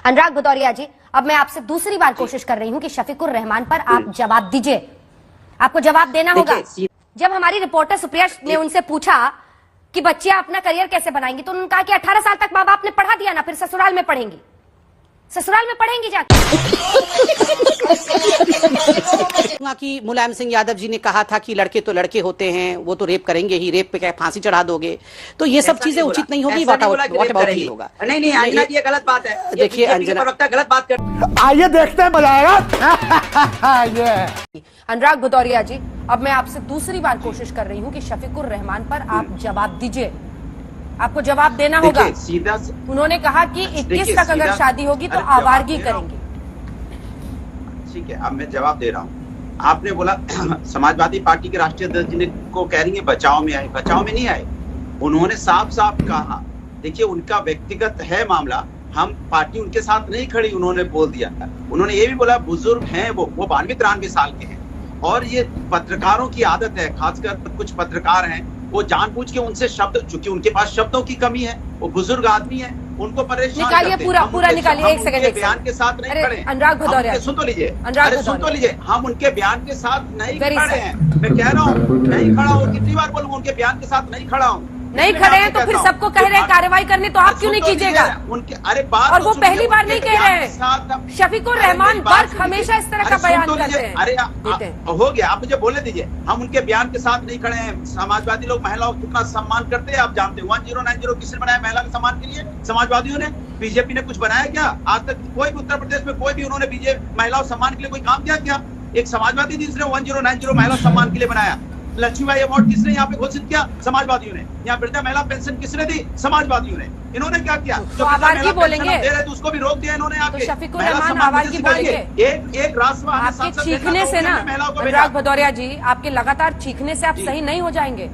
अनुराग भदौरिया जी, अब मैं आपसे दूसरी बार कोशिश कर रही हूं कि शफीकुर रहमान पर आप जवाब दीजिए। आपको जवाब देना होगा। जब हमारी रिपोर्टर सुप्रिया ने उनसे पूछा कि बच्चियां अपना करियर कैसे बनाएंगी, तो उन्होंने कहा कि 18 साल तक माँ बाप ने पढ़ा दिया ना, फिर ससुराल में पढ़ेंगी। ससुराल में पढ़ेंगी जाकर। कि मुलायम सिंह यादव जी ने कहा था कि लड़के तो लड़के होते हैं, वो तो रेप करेंगे ही, रेप पे क्या फांसी चढ़ा दोगे, तो ये सब चीजें उचित नहीं होगी। व्हाट अबाउट ही होगा। नहीं अंजना जी, ये गलत बात है। देखिए अंजना, गलत बात कर, आइए देखते हैं, मजा आएगा। अनुराग भदौरिया जी, अब मैं आपसे दूसरी बार कोशिश कर रही हूं कि शफीकुर रहमान पर आप जवाब दीजिए। आपको जवाब देना होगा। उन्होंने कहा कि 21 तक अगर शादी होगी तो आवारगी करेंगे। ठीक है, अब मैं जवाब दे रहा हूँ। आपने बोला समाजवादी पार्टी के राष्ट्रीय अध्यक्ष जी को कह रही है बचाव में आए, बचाव में नहीं आए। उन्होंने साफ साफ कहा, देखिए उनका व्यक्तिगत है मामला, हम पार्टी उनके साथ नहीं खड़ी, उन्होंने बोल दिया। उन्होंने ये भी बोला बुजुर्ग हैं वो 92-93 साल के हैं, और ये पत्रकारों की आदत है, खासकर कुछ पत्रकार हैं वो जानबूझ के उनसे शब्द, चूंकि उनके पास शब्दों की कमी है, वो बुजुर्ग आदमी है, उनको परेशान निकालिए, पूरा निकालिए। एक सेकंड, बयान के साथ नहीं खड़े। अनुराग भदौरिया, सुन तो लीजिए, सुन तो लीजिए, हम उनके बयान के साथ नहीं खड़े हैं। मैं कह रहा हूँ नहीं खड़ा हूँ, कितनी बार बोलूँ, उनके बयान के साथ नहीं खड़ा हूँ। नहीं खड़े हैं तो फिर सबको कह रहे हैं कार्रवाई करने, तो आप क्यों नहीं कीजिएगा? उनके अरे बात, और वो पहली बार नहीं कह रहे हैं। शफीकुर रहमान वर्क हमेशा इस तरह का बयान करते हैं। अरे हो गया, आप मुझे बोलने दीजिए। हम उनके बयान के साथ नहीं खड़े हैं। समाजवादी लोग महिलाओं का कितना सम्मान करते हैं आप जानते हैं। 1090 किसने बनाया महिला के सम्मान के लिए? समाजवादियों ने। बीजेपी ने कुछ बनाया क्या? आज तक कोई भी उत्तर प्रदेश में कोई भी उन्होंने बीजेपी महिलाओं सम्मान के लिए कोई काम किया क्या? एक समाजवादी जिसने 1090 महिला सम्मान के लिए बनाया। लक्ष्मीबाई अवार्ड किसने यहाँ पे घोषित किया? समाजवादियों ने। यहाँ वृद्धा महिला पेंशन किसने दी? समाजवादियों ने। इन्होंने क्या किया? तो आवारगी बोलेंगे, दे रहे थे उसको भी रोक दिया इन्होंने आके। शफीकुर रहमान आवारगी बोलेंगे। एक राष्ट्रवादी आपके चीखने से ना अनुराग भदौरिया जी, आपके लगातार चीखने से आप सही नहीं हो जाएंगे।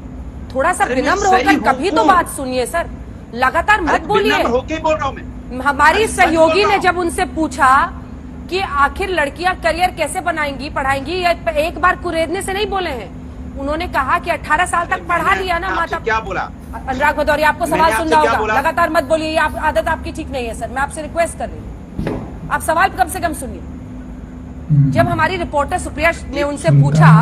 थोड़ा सा विनम्र होकर कभी तो बात सुनिए सर, लगातार मत बोलिए। होके बोल रहा हूँ मैं। हमारी सहयोगी ने जब उनसे पूछा कि आखिर लड़कियां करियर कैसे बनाएंगी, पढ़ाएंगी, एक बार कुरेदने से नहीं बोले हैं। उन्होंने कहा कि 18 साल तक पढ़ा लिया ना माता। क्या बोला? अनुराग भदौरिया, आपको सवाल सुनना होगा, लगातार मत बोलिए, आदत आपकी ठीक नहीं है सर। मैं आपसे रिक्वेस्ट कर रही हूँ, आप सवाल कम से कम सुनिए। जब हमारी रिपोर्टर सुप्रिया ने उनसे पूछा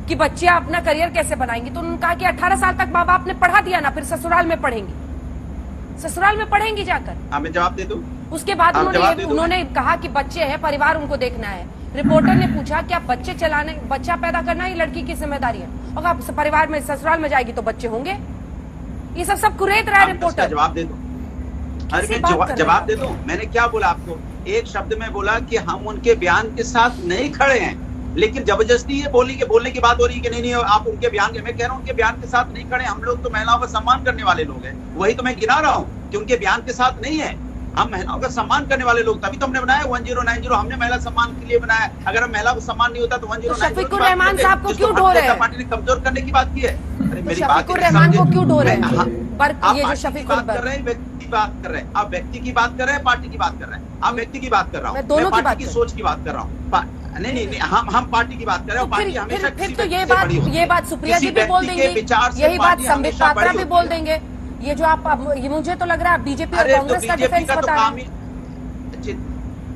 कि बच्चियां अपना करियर कैसे बनाएंगी, तो उन्होंने कहा कि 18 साल तक माँ बाप ने पढ़ा दिया ना, फिर ससुराल में पढ़ेंगी। ससुराल में पढ़ेंगी जाकर। मैं जवाब दे दूं? उसके बाद उन्होंने कहा कि बच्चे हैं, परिवार उनको देखना है। रिपोर्टर ने पूछा क्या बच्चा पैदा करना ही लड़की की जिम्मेदारी है, और आप परिवार में ससुराल में जाएगी तो बच्चे होंगे। ये सब कुरेद रहा है रिपोर्टर। जवाब दे दो। अरे मैं जवाब दे दूं? मैंने क्या बोला आपको? एक शब्द में बोला कि हम उनके बयान के साथ नहीं खड़े हैं, लेकिन जबरदस्ती ये बोलने की बात हो रही है कि नहीं आप उनके बयान के, मैं कह रहा हूँ उनके बयान के साथ नहीं खड़े। हम लोग तो महिलाओं का सम्मान करने वाले लोग हैं, वही तो मैं गिना रहा हूँ कि उनके बयान के साथ नहीं है। हम महिलाओं का सम्मान करने वाले लोग, तभी तो हमने बनाया 1090। हमने महिला सम्मान के लिए बनाया। अगर हम महिला को सम्मान नहीं होता तो 1090। शफीकुर रहमान साहब को क्यों ढो रहे हैं? पार्टी ने कमजोर करने की बात की है। अरे मेरी बात, शफीकुर रहमान को क्यों ढो रहे हैं? ये जो शफीकुर बात कर रहे हैं, व्यक्ति की बात कर रहे हैं। आप व्यक्ति की बात कर रहे हैं, पार्टी की बात कर रहे हैं। आप व्यक्ति की बात कर रहा हूँ, मैं पार्टी की सोच की बात कर रहा हूँ। नहीं, हम पार्टी की बात कर रहे हैं। पार्टी हमेशा फिर तो ये बात सुप्रिया जी भी बोल देंगे, यही बात संबित पात्रा भी बोल देंगे। ये जो आप, ये मुझे तो लग रहा है बीजेपी और कांग्रेस का डिफेंस बता रहे हैं।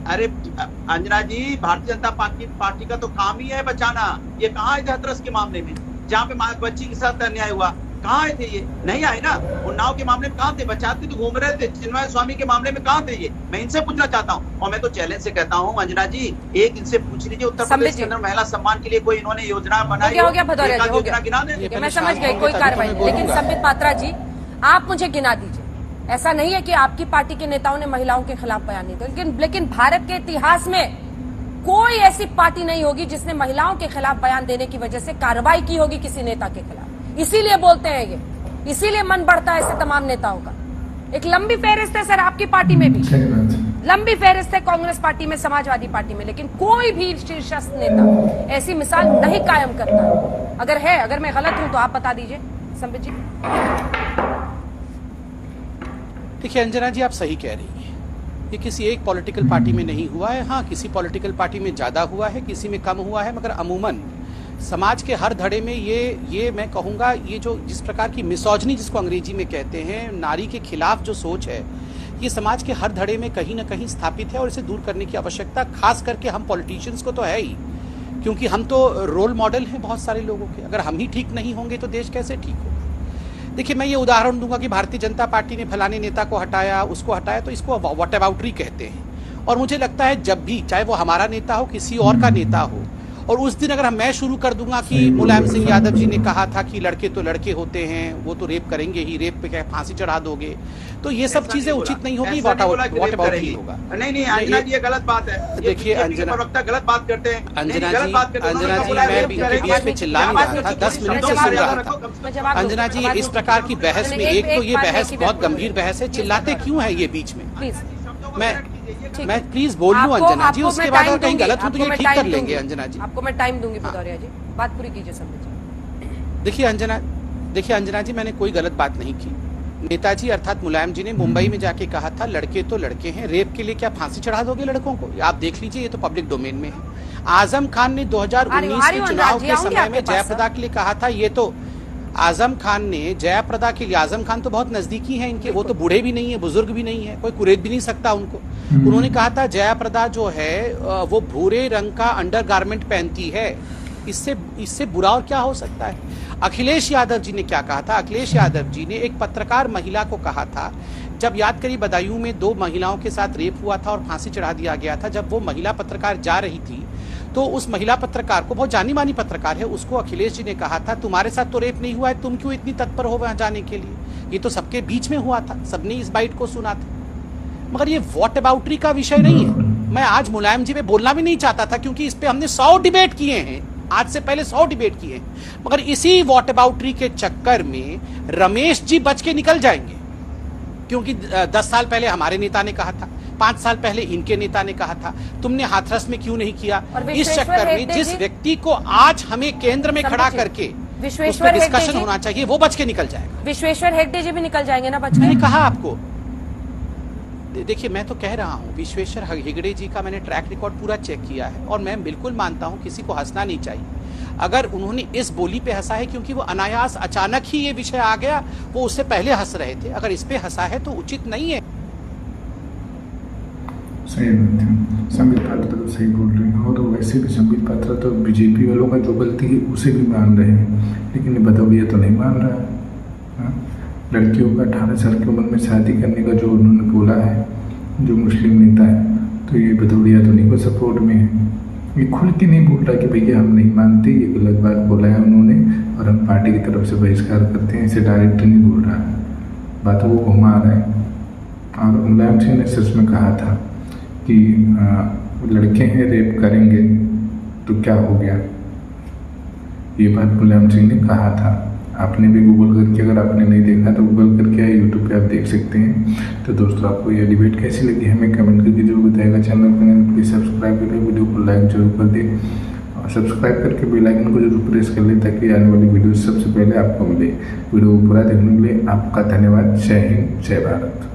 अरे अंजना जी, भारतीय जनता पार्टी का तो काम ही है बचाना। ये कहाँ है हाथरस के मामले में, जहाँ पे बच्ची के साथ अन्याय हुआ? कहाँ आए थे ये? नहीं आए ना। उन्नाव के मामले में कहाँ थे? बचाते तो घूम रहे थे। चिन्मय स्वामी के मामले में कहाँ थे ये? मैं इनसे पूछना चाहता हूँ, और मैं तो चैलेंज से कहता हूँ अंजना जी, एक इनसे पूछ लीजिए उत्तर प्रदेश के अंदर महिला सम्मान के लिए कोई इन्होंने योजना बनाई? हो गया भदौरिया जी, हो गया, मैं समझ गई, कोई कार्रवाई। लेकिन संबित पात्रा जी, आप मुझे गिना दीजिए। ऐसा नहीं है कि आपकी पार्टी के नेताओं ने महिलाओं के खिलाफ बयान नहीं दिया, लेकिन भारत के इतिहास में कोई ऐसी पार्टी नहीं होगी जिसने महिलाओं के खिलाफ बयान देने की वजह से कार्रवाई की होगी किसी नेता के खिलाफ। इसीलिए बोलते हैं ये, इसीलिए मन बढ़ता है ऐसे तमाम नेताओं का। एक लंबी फहरिस्त है सर आपकी पार्टी में भी, लंबी फहरिस्त है कांग्रेस पार्टी में, समाजवादी पार्टी में, लेकिन कोई भी शीर्षस्थ नेता ऐसी मिसाल नहीं कायम करता। अगर मैं गलत हूं तो आप बता दीजिए संबित जी। देखिए अंजना जी, आप सही कह रही हैं। ये किसी एक पॉलिटिकल पार्टी में नहीं हुआ है। हाँ, किसी पॉलिटिकल पार्टी में ज़्यादा हुआ है, किसी में कम हुआ है, मगर अमूमन समाज के हर धड़े में ये मैं कहूँगा, ये जो जिस प्रकार की मिसोजनी जिसको अंग्रेजी में कहते हैं, नारी के खिलाफ जो सोच है, ये समाज के हर धड़े में कहीं ना कहीं स्थापित है और इसे दूर करने की आवश्यकता खास करके हम पॉलिटिशियंस को तो है ही, क्योंकि हम तो रोल मॉडल हैं बहुत सारे लोगों के। अगर हम ही ठीक नहीं होंगे तो देश कैसे ठीक होगा। देखिए, मैं ये उदाहरण दूंगा कि भारतीय जनता पार्टी ने फलाने नेता को हटाया, उसको हटाया, तो इसको व्हाट अबाउटरी कहते हैं। और मुझे लगता है जब भी, चाहे वो हमारा नेता हो, किसी और का नेता हो, और उस दिन अगर मैं शुरू कर दूंगा कि मुलायम सिंह यादव जी ने कहा था कि लड़के तो लड़के होते हैं, वो तो रेप करेंगे ही, रेप पे क्या फांसी चढ़ा दोगे, तो ये सब चीजें उचित नहीं होगी। व्हाट अबाउट ही होगा। नहीं अंजना जी, ये गलत बात है। देखिए अंजना, गलत बात करते हैं अंजना जी, मैं बीच में चिल्ला नहीं रहा था, 10 मिनट से सुन रहा था। अंजना जी, इस प्रकार की बहस में, एक तो ये बहस बहुत गंभीर बहस है, चिल्लाते क्यों है ये बीच में? मैं प्लीज बोल लूं अंजना जी, उसके बाद अगर कहीं गलत हो तो ये ठीक कर लेंगे। अंजना जी, आपको मैं टाइम दूंगी भदौरिया जी, बात पूरी कीजिए संबित जी। देखिए अंजना जी, मैंने कोई गलत बात नहीं की। नेताजी अर्थात मुलायम जी ने मुंबई में जाके कहा था लड़के तो लड़के हैं, रेप के लिए क्या फांसी चढ़ा दोगे लड़कों को? आप देख लीजिए, ये तो पब्लिक डोमेन में है। आजम खान ने 2019 के चुनाव के समय में जयप्रदा के लिए कहा था, ये तो आजम खान ने जयाप्रदा के लिए, आजम खान तो बहुत नजदीकी हैं इनके, वो तो बूढ़े भी नहीं है, बुजुर्ग भी नहीं है, कोई कुरेद भी नहीं सकता उनको। उन्होंने कहा था जयाप्रदा जो है वो भूरे रंग का अंडरगारमेंट पहनती है, इससे बुरा और क्या हो सकता है। अखिलेश यादव जी ने क्या कहा था? अखिलेश यादव जी ने एक पत्रकार महिला को कहा था, जब याद करिए बदायूं में 2 महिलाओं के साथ रेप हुआ था और फांसी चढ़ा दिया गया था, जब वो महिला पत्रकार जा रही थी तो उस महिला पत्रकार को, बहुत जानी मानी पत्रकार है, उसको अखिलेश जी ने कहा था तुम्हारे साथ तो रेप नहीं हुआ है, तुम क्यों इतनी तत्पर हो वहां जाने के लिए? ये तो सबके बीच में हुआ था, सबने इस बाइट को सुना था। मगर ये व्हाट अबाउटरी का विषय नहीं है। मैं आज मुलायम जी पे बोलना भी नहीं चाहता था, क्योंकि इस पे हमने 100 डिबेट किए हैं, आज से पहले 100 डिबेट किए हैं। मगर इसी व्हाट अबाउटरी के चक्कर में रमेश जी बच के निकल जाएंगे, क्योंकि 10 साल पहले हमारे नेता ने कहा था, 5 साल पहले इनके नेता ने कहा था, तुमने हाथरस में क्यों नहीं किया? इस चक्कर में जिस व्यक्ति को आज हमें केंद्र में खड़ा करके उस पर डिस्कशन होना चाहिए, वो बच के निकल जाएगा। विश्वेश्वर हेगड़े जी भी निकल जाएंगे ना बच के? मैंने कहा आपको, देखिए मैं तो कह रहा हूँ, विश्वेश्वर हेगड़े जी का मैंने ट्रैक रिकॉर्ड पूरा चेक किया है और मैं बिल्कुल मानता हूँ किसी को हंसना नहीं चाहिए। अगर उन्होंने इस बोली पे हंसा है क्योंकि वो अनायास अचानक ही ये विषय आ गया, वो उससे पहले हंस रहे थे, अगर इस पे हंसा है तो उचित नहीं है। सही बात है, संबित पात्रा तो सही बोल रहे हैं। और वैसे भी संबित पात्रा तो बीजेपी वालों का जो गलती है उसे भी मान रहे हैं, लेकिन ये भदौरिया तो नहीं मान रहा है। लड़कियों का 18 साल की उम्र में शादी करने का जो उन्होंने बोला है, जो मुस्लिम नेता है, तो ये भदौरिया तो नहीं को सपोर्ट में है। ये खुल के नहीं बोल रहा कि भैया हम नहीं मानते, ये गलत बात बोला है उन्होंने और हम पार्टी की तरफ से बहिष्कार करते हैं, इसे डायरेक्ट नहीं बोल रहा है, बात वो घुमा रहा है। और मुलायम सिंह ने सच में कहा था कि लड़के हैं, रेप करेंगे तो क्या हो गया, ये बात मुलायम सिंह ने कहा था। आपने भी गूगल करके, अगर आपने नहीं देखा तो गूगल करके यूट्यूब पे आप देख सकते हैं। तो दोस्तों, आपको यह डिबेट कैसी लगी हमें कमेंट करके जरूर बताएगा। चैनल पर प्लीज़ सब्सक्राइब करें, वीडियो को लाइक जरूर कर दें और सब्सक्राइब करके बेल आइकन को जरूर प्रेस कर लें ताकि आने वाली वीडियो सबसे पहले आपको मिले। वीडियो को पूरा देखने के लिए आपका धन्यवाद। जय हिंद, जय भारत।